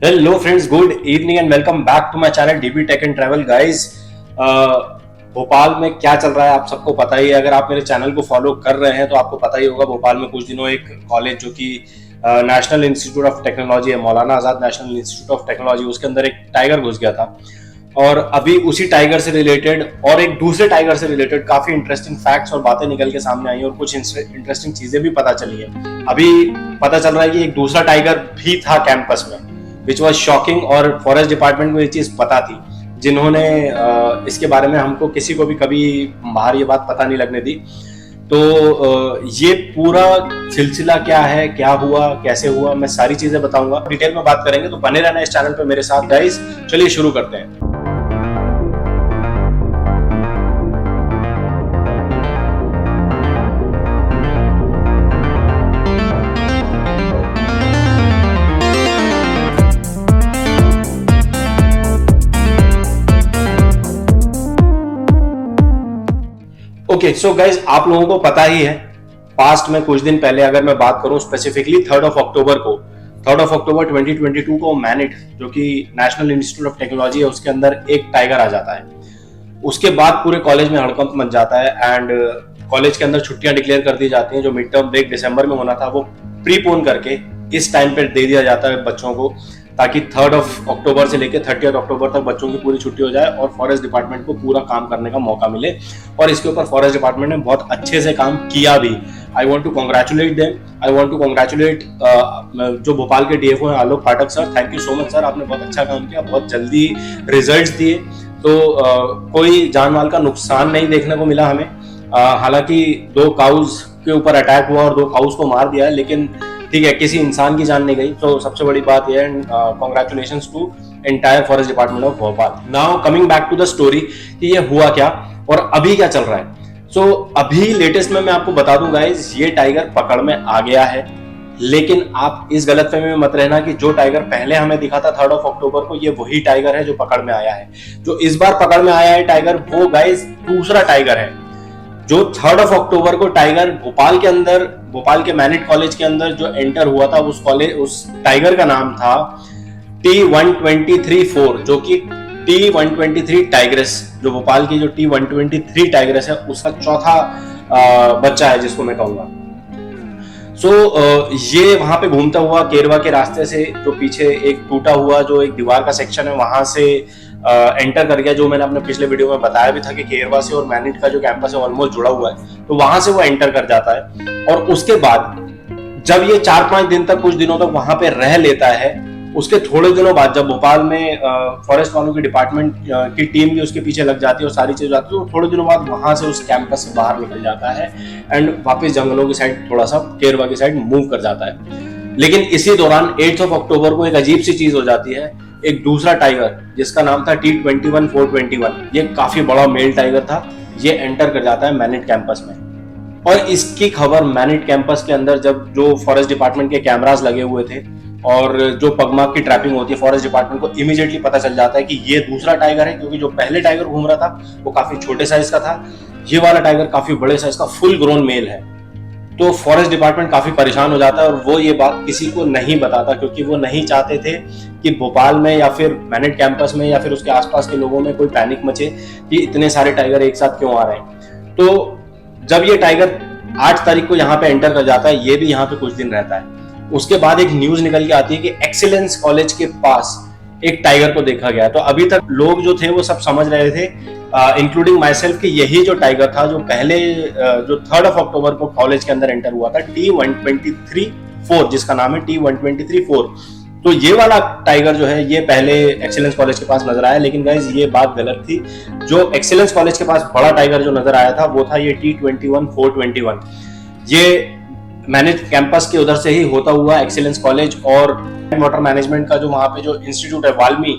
Hello friends, good evening and welcome back to my channel DB tech and travel guys. Bhopal में क्या चल रहा है आप सबको पता ही है। अगर आप मेरे चैनल को फॉलो कर रहे हैं तो आपको पता ही होगा, भोपाल में कुछ दिनों एक कॉलेज जो कि नेशनल इंस्टीट्यूट ऑफ टेक्नोलॉजी है, Maulana Azad national institute of technology, उसके अंदर एक टाइगर घुस गया था। और अभी उसी टाइगर से रिलेटेड और एक दूसरे टाइगर से रिलेटेड काफी इंटरेस्टिंग फैक्ट्स और बातें निकल के सामने आई और कुछ इंटरेस्टिंग चीजें भी पता चली है। अभी पता चल रहा है कि एक दूसरा टाइगर भी था कैंपस में, विच वॉज शॉकिंग। और फॉरेस्ट डिपार्टमेंट को ये चीज पता थी, जिन्होंने इसके बारे में हमको किसी को भी कभी बाहर ये बात पता नहीं लगने दी। तो ये पूरा सिलसिला क्या है, क्या हुआ, कैसे हुआ, मैं सारी चीजें बताऊंगा, डिटेल में बात करेंगे। तो बने रहना इस चैनल पे मेरे साथ गाइस। चलिए शुरू करते हैं। ओके सो गाइज, आप लोगों को पता ही है, पास्ट में कुछ दिन पहले अगर मैं बात करूं स्पेसिफिकली 3 अक्टूबर 2022 को मैनिट, जो कि नेशनल इंस्टीट्यूट ऑफ टेक्नोलॉजी है, उसके अंदर एक टाइगर आ जाता है। उसके बाद पूरे कॉलेज में हड़कंप मच जाता है एंड कॉलेज के अंदर छुट्टियां डिक्लेयर कर दी जाती हैं। जो मिड टर्म ब्रेक दिसंबर में होना था वो प्रीपोन करके इस टाइम पे दे दिया जाता है बच्चों को, ताकि 3 अक्टूबर से लेकर 30 अक्टूबर तक बच्चों की पूरी छुट्टी हो जाए और फॉरेस्ट डिपार्टमेंट को पूरा काम करने का मौका मिले। और इसके ऊपर फॉरेस्ट डिपार्टमेंट ने बहुत अच्छे से काम किया भी। I want to congratulate them. I want to congratulate जो भोपाल के डीएफओ हैं, Alok Pathak sir. Thank you so much sir, आपने बहुत अच्छा काम किया, बहुत जल्दी रिजल्ट दिए। तो कोई जान माल का नुकसान नहीं देखने को मिला हमें। हालांकि 2 काउज के ऊपर अटैक हुआ और 2 काउज को मार दिया है, लेकिन ठीक है, किसी इंसान की जान नहीं गई। तो सबसे बड़ी बात यह है, congratulations to entire forest department of Bhopal. Now coming back to the story कि ये हुआ क्या और अभी क्या चल रहा है। सो अभी लेटेस्ट में मैं आपको बता दूं गाइज, ये टाइगर पकड़ में आ गया है। लेकिन आप इस गलतफहमी में मत रहना कि जो टाइगर पहले हमें दिखा था 3 अक्टूबर को, ये वही टाइगर है जो पकड़ में आया है। जो इस बार पकड़ में आया है टाइगर, वो गाइज दूसरा टाइगर है। जो 3 अक्टूबर को टाइगर भोपाल के अंदर, भोपाल के मैनिट कॉलेज के अंदर जो एंटर हुआ था, उस टाइगर का नाम था T-123-4, जो कि T-123 टाइग्रेस, जो भोपाल की जो T-123 टाइग्रेस है, उसका चौथा बच्चा है जिसको मैं कहूंगा। ये वहां पे घूमता हुआ केरवा के रास्ते से, जो पीछे एक टूटा हुआ जो एक दीवार का सेक्शन है, वहां से एंटर कर गया। जो मैंने अपने पिछले वीडियो में बताया भी था कि केरवा से और मैनिट का जो कैंपस है ऑलमोस्ट जुड़ा हुआ है, तो वहां से वो एंटर कर जाता है। और उसके बाद जब ये 4-5 दिन तक, कुछ दिनों तक वहां पे रह लेता है, उसके थोड़े दिनों बाद जब भोपाल में फॉरेस्ट वालों की डिपार्टमेंट की टीम भी उसके पीछे लग जाती है और सारी चीज जाती है, तो थोड़े दिनों बाद वहां से उस कैंपस से बाहर निकल जाता है एंड वापस जंगलों की साइड, थोड़ा सा केरवा की साइड मूव कर जाता है। लेकिन इसी दौरान 8 अक्टूबर को एक अजीब सी चीज हो जाती है। एक दूसरा टाइगर जिसका नाम था T-21-421, ये काफी बड़ा मेल टाइगर था, ये एंटर कर जाता है मैनिट कैंपस में। और इसकी खबर मैनिट कैंपस के अंदर, जब जो फॉरेस्ट डिपार्टमेंट के कैमरास लगे हुए थे और जो पगमार्क की ट्रैपिंग होती है, फॉरेस्ट डिपार्टमेंट को इमीडिएटली पता चल जाता है कि ये दूसरा टाइगर है, क्योंकि जो पहले टाइगर घूम रहा था वो काफी छोटे साइज का था, ये वाला टाइगर काफी बड़े साइज का फुल ग्रोन मेल है। तो फॉरेस्ट डिपार्टमेंट काफी परेशान हो जाता है और वो ये बात किसी को नहीं बताता, क्योंकि वो नहीं चाहते थे कि भोपाल में या फिर मैनिट कैंपस में या फिर उसके आसपास के लोगों में कोई पैनिक मचे कि इतने सारे टाइगर एक साथ क्यों आ रहे हैं। तो जब ये टाइगर 8 तारीख को यहाँ पे एंटर कर जाता है, ये भी यहाँ पे कुछ दिन रहता है। उसके बाद एक न्यूज निकल के आती है कि एक्सीलेंस कॉलेज के पास एक टाइगर को देखा गया। तो अभी तक लोग जो थे वो सब समझ रहे थे, इंक्लूडिंग माई सेल्फ, कि यही जो टाइगर था जो पहले जो 3 अक्टूबर को कॉलेज के अंदर एंटर हुआ था, T-123-4, जिसका नाम है T-123-4। तो ये वाला टाइगर जो है ये पहले एक्सीलेंस कॉलेज के पास नजर आया। लेकिन गाइज ये बात गलत थी। जो एक्सीलेंस कॉलेज के पास बड़ा टाइगर जो नजर आया था वो था ये T-21-421। ये मैनेज कैंपस के उधर से ही होता हुआ एक्सीलेंस कॉलेज और वाटर मैनेजमेंट का जो वहां पे जो इंस्टीट्यूट है, वाल्मी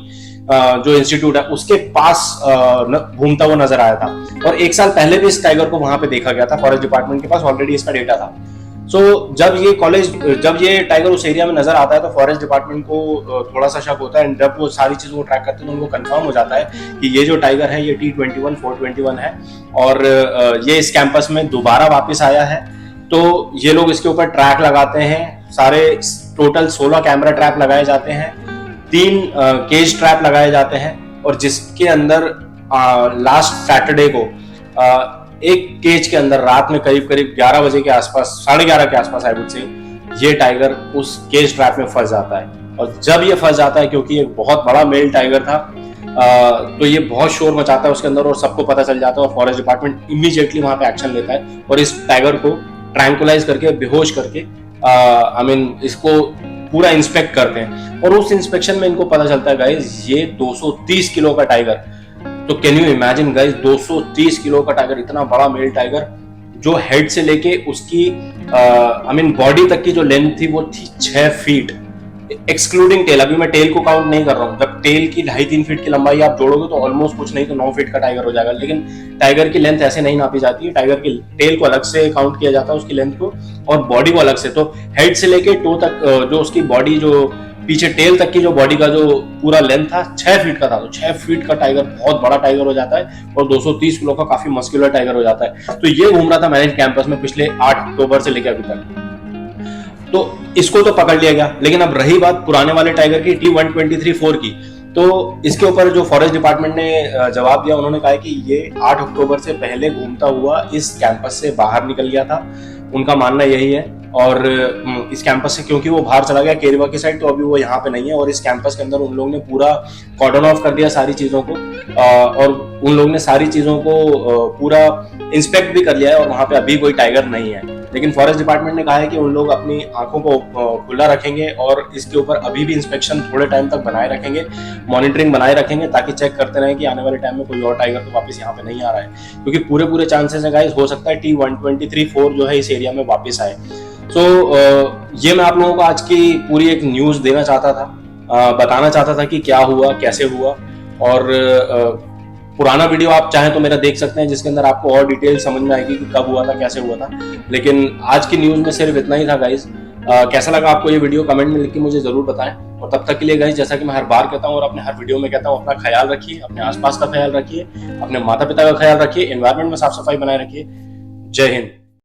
जो इंस्टीट्यूट है, उसके पास घूमता हुआ नजर आया था। और 1 साल पहले भी इस टाइगर को वहां पे देखा गया था, फॉरेस्ट डिपार्टमेंट के पास ऑलरेडी इसका डेटा था। जब ये टाइगर उस एरिया में नजर आता है तो फॉरेस्ट डिपार्टमेंट को थोड़ा सा शक होता है। जब वो सारी चीजों को ट्रैक करते हैं तो उनको कंफर्म हो जाता है कि ये जो टाइगर है ये T-21-421 है और ये इस कैंपस में दोबारा वापस आया है। तो ये लोग इसके ऊपर ट्रैक लगाते हैं, सारे टोटल 16 कैमरा ट्रैप लगाए जाते हैं 3 केज ट्रैप लगाए जाते हैं और जिसके अंदर लास्ट सैटरडे को एक केज के अंदर रात में करीब 11 बजे के आसपास, 11:30 के आसपास आई वुड से, ये टाइगर उस केज ट्रैप में फंस जाता है। और जब ये फंस जाता है, क्योंकि एक बहुत बड़ा मेल टाइगर था, तो ये बहुत शोर मचाता है उसके अंदर और सबको पता चल जाता है और फॉरेस्ट डिपार्टमेंट इमीडिएटली वहां पे एक्शन लेता है और इस टाइगर को ट्रैंकुलाइज करके, बेहोश करके इसको पूरा इंस्पेक्ट करते हैं। और उस इंस्पेक्शन में इनको पता चलता है गाइज, ये 230 किलो का टाइगर, तो can you imagine guys, 230 kilo का टाइगर, इतना बड़ा मेल टाइगर, जो हेड से लेके उसकी बॉडी तक की जो लेंथ थी वो थी 6 फीट एक्सक्लूडिंग टेल। अभी मैं टेल को काउंट नहीं कर रहा हूँ। जब टेल की 2.5-3 फीट की लंबाई आप जोड़ोगे तो ऑलमोस्ट कुछ नहीं तो 9 फीट का टाइगर हो जाएगा। लेकिन टाइगर की लेंथ ऐसे नहीं नापी जाती है, टाइगर की टेल को अलग से काउंट किया जाता है, उसकी लेंथ को, और बॉडी को अलग से। तो हेड से लेके टो तक जो उसकी बॉडी, जो पीछे टेल तक की जो बॉडी का जो पूरा लेंथ था 6 फीट का था। तो 6 फीट का टाइगर बहुत बड़ा टाइगर हो जाता है और 230 किलो का काफी मस्कुलर टाइगर हो जाता है। तो ये घूम रहा था मैनेज कैंपस में पिछले 8 अक्टूबर से लेकर अभी तक। तो इसको तो पकड़ लिया गया। लेकिन अब रही बात पुराने वाले टाइगर की, T123-4 की, तो इसके ऊपर जो फॉरेस्ट डिपार्टमेंट ने जवाब दिया, उन्होंने कहा कि ये 8 अक्टूबर से पहले घूमता हुआ इस कैंपस से बाहर निकल गया था। उनका मानना यही है। और इस कैंपस से क्योंकि वो बाहर चला गया केरवा की साइड, तो अभी वो यहाँ पे नहीं है। और इस कैंपस के अंदर उन लोगों ने पूरा कॉर्डन ऑफ कर दिया सारी चीजों को, और उन लोगों ने सारी चीजों को पूरा इंस्पेक्ट भी कर लिया है और वहां पे अभी कोई टाइगर नहीं है। लेकिन फॉरेस्ट डिपार्टमेंट ने कहा है कि उन लोग अपनी आंखों को खुला रखेंगे और इसके ऊपर अभी भी इंस्पेक्शन थोड़े टाइम तक बनाए रखेंगे, मॉनिटरिंग बनाए रखेंगे, ताकि चेक करते रहें कि आने वाले टाइम में कोई और टाइगर तो वापस यहाँ पे नहीं आ रहा है। क्योंकि पूरे चांसेस है गाइस, हो सकता है T123-4 जो है इस एरिया में वापस आए। ये मैं आप लोगों को आज की पूरी एक न्यूज देना चाहता था, बताना चाहता था कि क्या हुआ, कैसे हुआ। और पुराना वीडियो आप चाहें तो मेरा देख सकते हैं, जिसके अंदर आपको और डिटेल समझ में आएगी कि कब हुआ था, कैसे हुआ था। लेकिन आज की न्यूज में सिर्फ इतना ही था गाइज। कैसा लगा आपको ये वीडियो, कमेंट में लिख के मुझे जरूर बताएं। और तब तक के लिए गाइज, जैसा कि मैं हर बार कहता हूँ और अपने हर वीडियो में कहता हूँ, अपना ख्याल रखिए, अपने आसपास का ख्याल रखिए, अपने माता पिता का ख्याल रखिए, एनवायरमेंट में साफ सफाई बनाए रखिए। जय हिंद।